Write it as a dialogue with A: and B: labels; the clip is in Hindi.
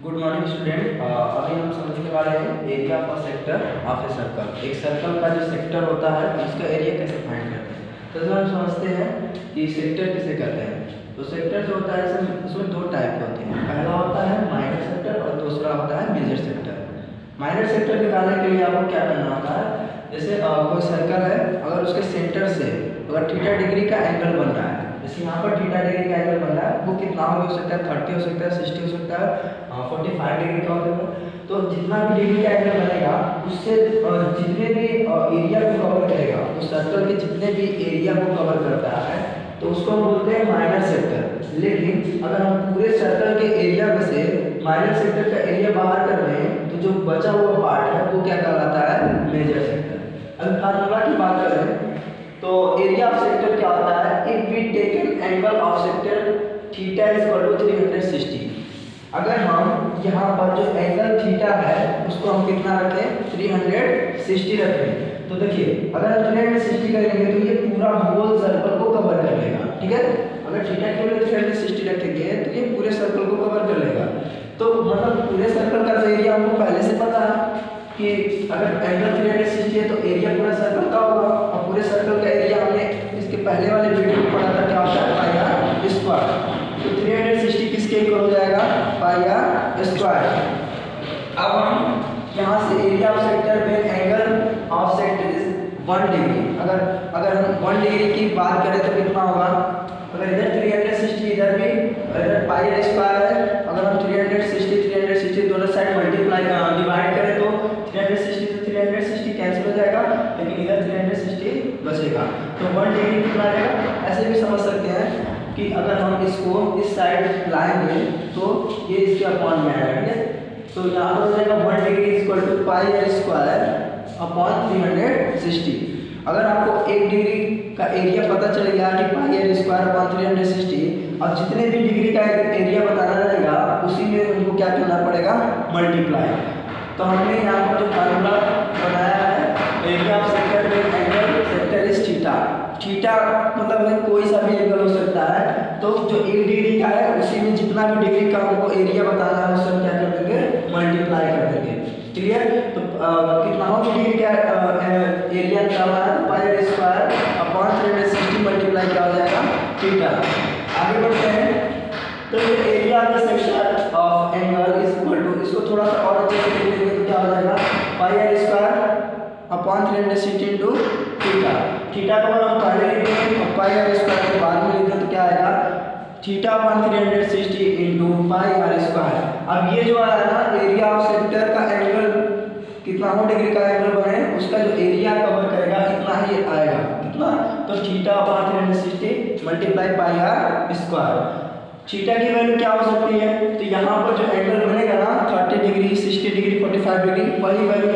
A: Good morning student. अभी हम समझने वाले हैं area of sector of a circle. एक सर्कल का जो सेक्टर होता है उसका एरिया कैसे फाइंड करते हैं। तो हम समझते हैं कि सेक्टर किसे कहते हैं। तो सेक्टर जो होता है उसमें दो टाइप के होते हैं। पहला होता है माइनर सेक्टर और दूसरा होता है मेजर सेक्टर। माइनर सेक्टर निकालने के लिए आपको क्या करना होता है, जैसे कोई सर्कल है, अगर उसके सेंटर से अगर थीटा डिग्री का एंगल बन रहा है, जैसे यहाँ पर थीटा डिग्री का एंगल बन रहा है, वो कितना हो सकता है, 30 हो सकता है, 60 हो सकता है, 45 डिग्री का होगा। तो जितना भी डिग्री का एंगल बनेगा उससे जितने भी एरिया को कवर करेगा, उस सर्कल के जितने भी एरिया को कवर करता है, तो उसको हम बोलते हैं माइनर सेक्टर। लेकिन अगर हम पूरे सर्कल के एरिया में से माइनर सेक्टर का एरिया बाहर कर रहे हैं, तो जो बचा हुआ पार्ट है वो क्या कहलाता है, मेजर सेक्टर। अब फार्मूला की बात करें तो एरिया ऑफ सेक्टर क्या होता है, if we take an angle of sector theta is equal to 360। अगर हम यहाँ पर जो एंगल थीटा है उसको हम कितना रखें, 360 रखें, तो देखिए अगर हम 360 करेंगे तो ये पूरा होल सर्कल को कवर कर लेगा। ठीक है, अगर थीटा के लिए 360 रखेंगे तो ये पूरे सर्कल को कवर कर लेगा। तो मतलब पूरे सर्कल का एरिया हमको पहले से पता है कि अगर एंगल 360 है तो एरिया पूरे सर्कल का होगा, और पूरे सर्कल का एरिया हमने इसके पहले वाले वीडियो में पढ़ा था, क्या होता है, पाई आर स्क्वायर। तो 360 किसके इक्वल हो जाएगा, पाई आर स्क्वायर। अब हम यहाँ से एरिया ऑफ सेक्टर में angle of sector is 1 degree. अगर हम 1 डिग्री की बात करें तो कितना होगा, अगर इधर 360 इधर भी इधर पाई आर स्क्वायर है, अगर हम 360 दोनों साइड मल्टीप्लाई डिवाइड करें तो 360 से 360 कैंसिल हो जाएगा, लेकिन इधर 360 बचेगा। तो 1 डिग्री कितना आएगा, ऐसे भी समझ सकते हैं कि अगर हम इसको इस साइड लाएंगे तो ये इसके अपॉन में आएगा। ठीक है, तो यहाँ पर हो जाएगा 1 degree equal to pi r square upon 360। अगर आपको 1 डिग्री का एरिया पता चल गया कि पाई आर स्क्वायर अपॉन 360, और जितने भी डिग्री का एरिया बताना रहेगा उसी में उनको क्या करना पड़ेगा, मल्टीप्लाई। तो हमने यहाँ पर जो फार्मूला बनाया है, area of sector with angle sector is theta. Theta मतलब कोई सा भी एंगल हो सकता है, तो जो 1 डिग्री का है उसी में जितना भी डिग्री का हमको एरिया बताना है उससे हम क्या कर देंगे, मल्टीप्लाई कर देंगे। क्लियर, तो कितना हो डिग्री का एरिया निकालना है, तो pi r square upon 360 multiply क्या हो जाएगा, थीटा। आगे बढ़ते हैं, तो ये area of the sector of angle is equal to, इसको थोड़ा सा और अच्छे से लिख देंगे तो क्या हो जाएगा, pi r square upon 360 into theta. Theta को हम पहले लिख देंगे और पाई आर स्क्वायर के बाद में लिख दें तो क्या आएगा, theta upon 360 into pi r square. अब ये जो आया ना, एरिया ऑफ सेक्टर का एंगल कितना हो डिग्री का एंगल बने उसका जो एरिया कवर करेगा इतना ही आएगा, कितना, तो theta upon 360 multiply pi r square. Theta की वैल्यू क्या हो सकती है, तो यहाँ पर जो एंगल बनेगा ना 30 डिग्री, 60 डिग्री, 45 डिग्री, वही वैल्यू